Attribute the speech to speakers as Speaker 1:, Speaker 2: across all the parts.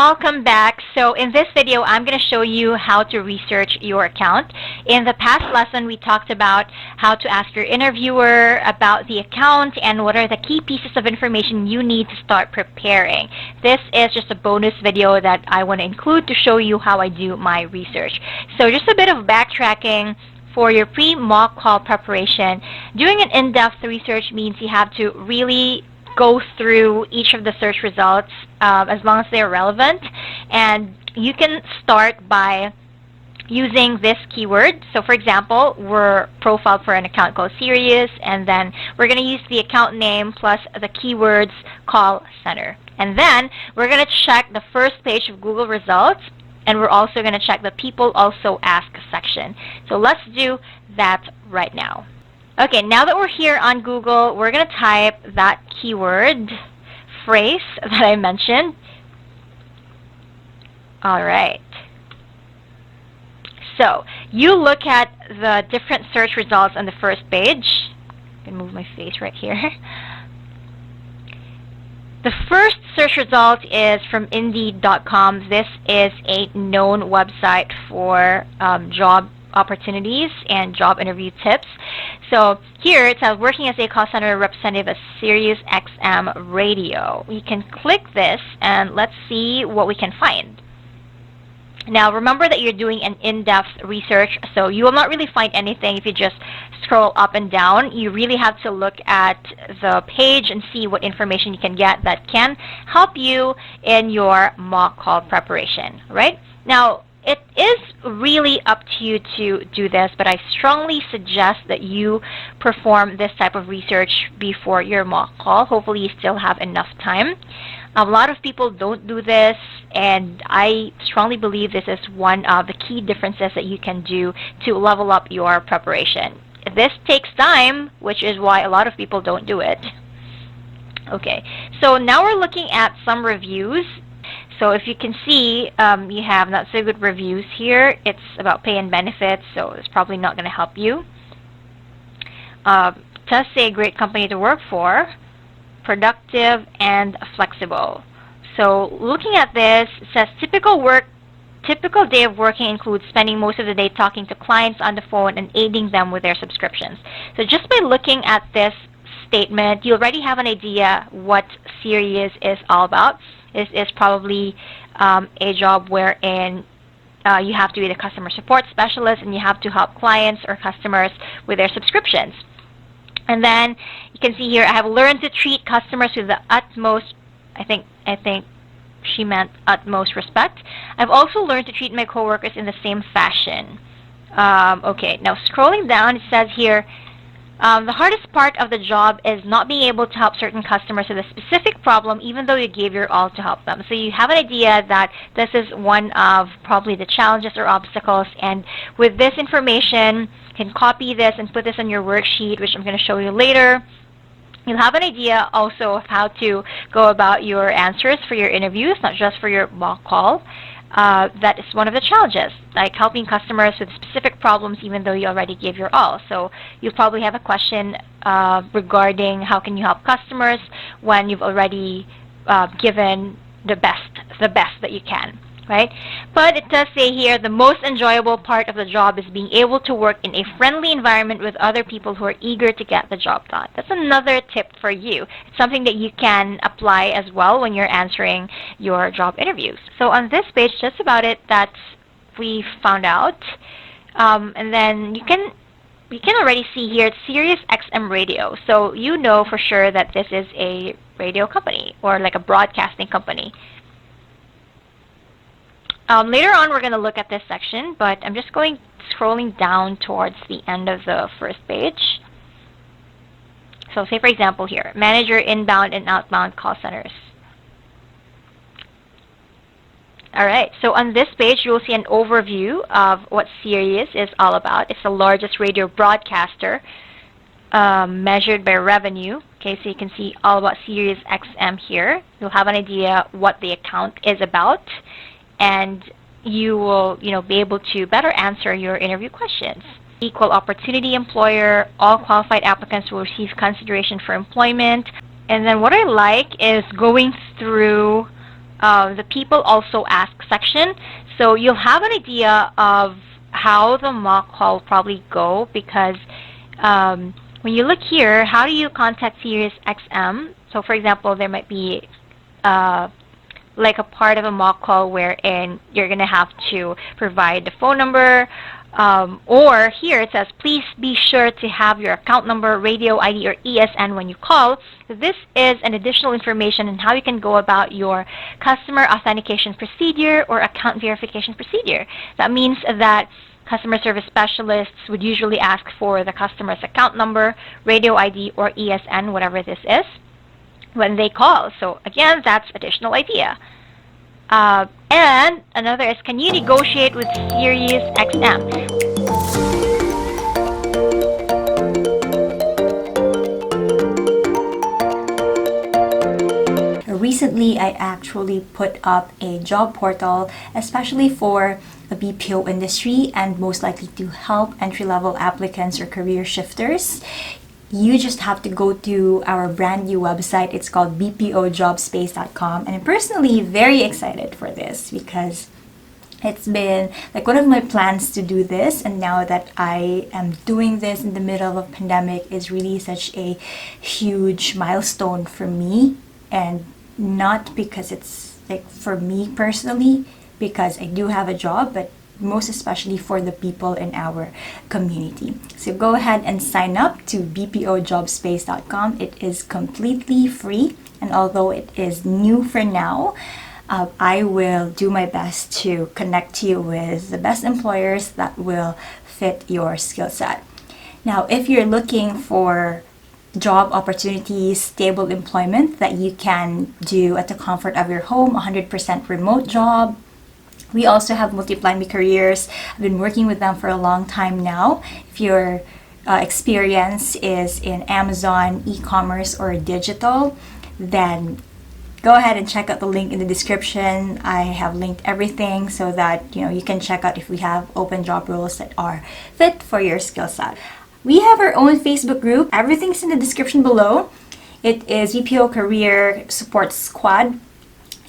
Speaker 1: welcome back. So in this video, I'm going to show you how to research your account. In the past lesson, we talked about how to ask your interviewer about the account and what are the key pieces of information you need to start preparing. This is just a bonus video that I want to include to show you how I do my research. So just a bit of backtracking. For your pre-mock call preparation, doing an in-depth research means you have to really go through each of the search results as long as they're relevant. And you can start by using this keyword. So for example, we're profiled for an account called Sirius, and then we're going to use the account name plus the keywords call center. And then we're going to check the first page of Google results, and we're also going to check the people also ask section. So let's do that right now. Okay, now that we're here on Google, we're going to type that keyword phrase that I mentioned. All right. So you look at the different search results on the first page. I can move my face right here. The first search result is from Indeed.com. This is a known website for job opportunities and job interview tips. So here it says working as a call center representative at SiriusXM radio. You can click this and let's see what we can find. Now remember that you're doing an in-depth research, so you will not really find anything if you just scroll up and down. You really have to look at the page and see what information you can get that can help you in your mock call preparation, right? Now, it is really up to you to do this, but I strongly suggest that you perform this type of research before your mock call. Hopefully you still have enough time. A lot of people don't do this, and I strongly believe this is one of the key differences that you can do to level up your preparation. This takes time, which is why a lot of people don't do it. Okay, so now we're looking at some reviews. So if you can see, you have not so good reviews here. It's about pay and benefits, so it's probably not going to help you. Does say a great company to work for, productive and flexible. So looking at this, it says typical day of working includes spending most of the day talking to clients on the phone and aiding them with their subscriptions. So just by looking at this statement, you already have an idea what Sirius is all about. This is probably a job wherein you have to be the customer support specialist and you have to help clients or customers with their subscriptions. And then you can see here, I have learned to treat customers with the utmost, I think she meant utmost respect. I've also learned to treat my coworkers in the same fashion. Okay, now scrolling down, it says here, the hardest part of the job is not being able to help certain customers with a specific problem even though you gave your all to help them. So you have an idea that this is one of probably the challenges or obstacles, and with this information, you can copy this and put this on your worksheet, which I'm going to show you later. You'll have an idea also of how to go about your answers for your interviews, not just for your mock call. That is one of the challenges, like helping customers with specific problems even though you already gave your all. So you'll probably have a question regarding how can you help customers when you've already given the best that you can, right? But it does say here the most enjoyable part of the job is being able to work in a friendly environment with other people who are eager to get the job done. That's another tip for you. It's something that you can apply as well when you're answering your job interviews. So on this page, that's about it that we found out. And then you can already see here it's SiriusXM radio. So you know for sure that this is a radio company or like a broadcasting company. Later on, we're going to look at this section, but I'm just scrolling down towards the end of the first page. So say, for example, here, manager inbound and outbound call centers. All right, so on this page, you will see an overview of what Sirius is all about. It's the largest radio broadcaster measured by revenue. Okay, so you can see all about SiriusXM here. You'll have an idea what the account is about, and you will, be able to better answer your interview questions. Equal opportunity employer, all qualified applicants will receive consideration for employment. And then what I like is going through the people also ask section. So you'll have an idea of how the mock call will probably go, because when you look here, how do you contact SiriusXM? So for example, there might be like a part of a mock call wherein you're going to have to provide the phone number, or here it says, please be sure to have your account number, radio ID, or ESN when you call. This is an additional information on how you can go about your customer authentication procedure or account verification procedure. That means that customer service specialists would usually ask for the customer's account number, radio ID, or ESN, whatever this is, when they call. So again, that's additional idea. And another is, can you negotiate with SiriusXM?
Speaker 2: Recently, I actually put up a job portal, especially for the BPO industry and most likely to help entry-level applicants or career shifters. You just have to go to our brand new website. It's called bpojobspace.com, and I'm personally very excited for this because it's been like one of my plans to do this, and now that I am doing this in the middle of a pandemic is really such a huge milestone for me, and not because it's like for me personally, because I do have a job, but most especially for the people in our community. So go ahead and sign up to bpojobspace.com. It is completely free, and although it is new for now, I will do my best to connect you with the best employers that will fit your skill set. Now, if you're looking for job opportunities, stable employment that you can do at the comfort of your home, 100% remote job, we also have Multiply Me Careers. I've been working with them for a long time now. If your experience is in Amazon, e-commerce, or digital, then go ahead and check out the link in the description. I have linked everything so that you can check out if we have open job roles that are fit for your skill set. We have our own Facebook group. Everything's in the description below. It is BPO Career Support Squad.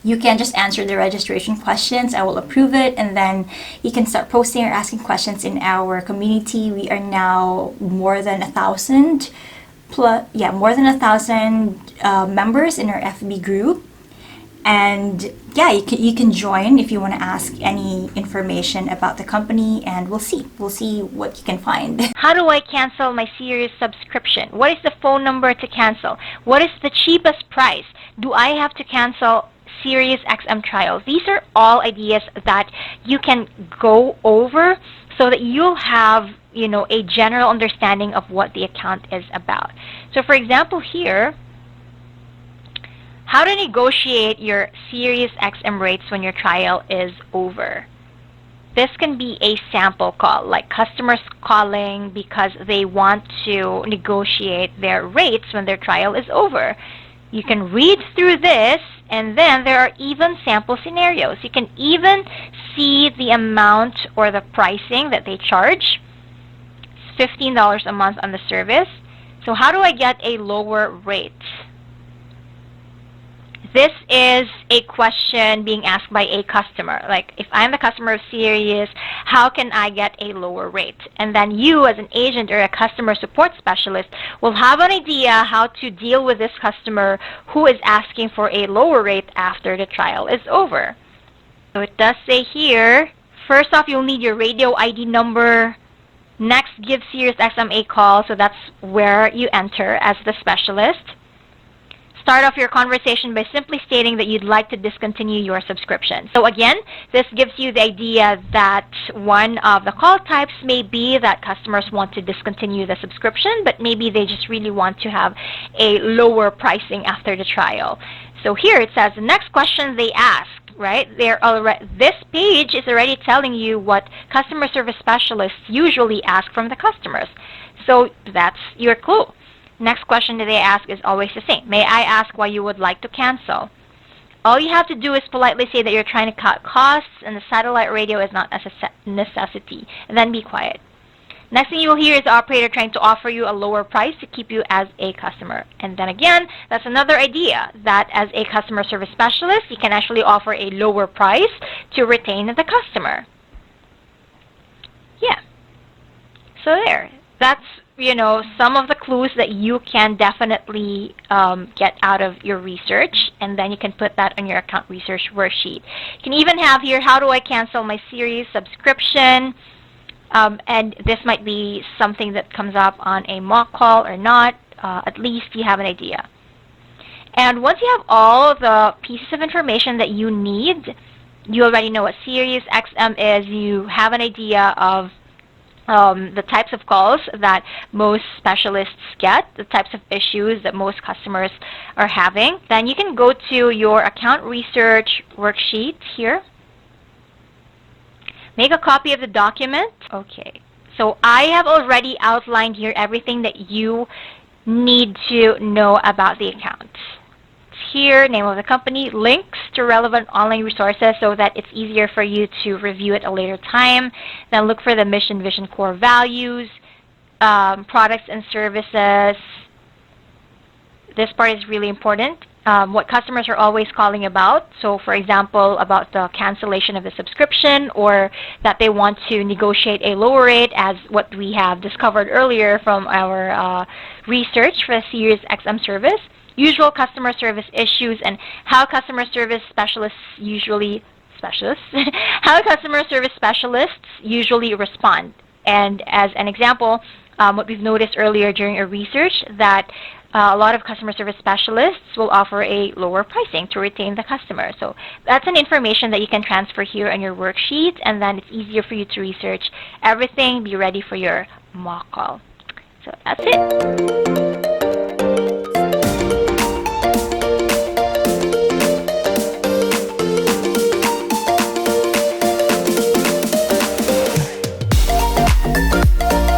Speaker 2: You can just answer the registration questions. I will approve it, and then you can start posting or asking questions in our community. We are now more than 1,000 members in our FB group. And yeah, you can join if you want to ask any information about the company, and we'll see what you can find.
Speaker 1: How do I cancel my Sirius subscription? What is the phone number to cancel? What is the cheapest price? Do I have to cancel SiriusXM trials? These are all ideas that you can go over so that you'll have a general understanding of what the account is about. So for example here, how to negotiate your SiriusXM rates when your trial is over. This can be a sample call, like customers calling because they want to negotiate their rates when their trial is over. You can read through this, and then there are even sample scenarios. You can even see the amount or the pricing that they charge. It's $15 a month on the service. So how do I get a lower rate? This is a question being asked by a customer. Like, if I'm the customer of Sirius, how can I get a lower rate? And then you, as an agent or a customer support specialist, will have an idea how to deal with this customer who is asking for a lower rate after the trial is over. So it does say here, first off, you'll need your radio ID number. Next, give SiriusXM a call. So that's where you enter as the specialist. Start off your conversation by simply stating that you'd like to discontinue your subscription. So again, this gives you the idea that one of the call types may be that customers want to discontinue the subscription, but maybe they just really want to have a lower pricing after the trial. So here it says the next question they ask, right? This page is already telling you what customer service specialists usually ask from the customers. So that's your clue. Next question that they ask is always the same. May I ask why you would like to cancel? All you have to do is politely say that you're trying to cut costs and the satellite radio is not a necessity, and then be quiet. Next thing you'll hear is the operator trying to offer you a lower price to keep you as a customer. And then again, that's another idea, that as a customer service specialist, you can actually offer a lower price to retain the customer. Yeah. So there. That's, some of the clues that you can definitely get out of your research, and then you can put that on your account research worksheet. You can even have here, how do I cancel my Sirius subscription? And this might be something that comes up on a mock call or not. At least you have an idea. And once you have all the pieces of information that you need, you already know what SiriusXM is. You have an idea of the types of calls that most specialists get, the types of issues that most customers are having. Then you can go to your account research worksheet here. Make a copy of the document. Okay, so I have already outlined here everything that you need to know about the account. It's here, name of the company, links to relevant online resources so that it's easier for you to review at a later time. Then look for the mission, vision, core values, products and services. This part is really important. What customers are always calling about. So, for example, about the cancellation of the subscription, or that they want to negotiate a lower rate, as what we have discovered earlier from our research for the SiriusXM service. Usual customer service issues and how customer service specialists usually respond. And as an example, what we've noticed earlier during our research, that a lot of customer service specialists will offer a lower pricing to retain the customer. So that's an information that you can transfer here on your worksheet, and then it's easier for you to research everything, be ready for your mock call. So that's it.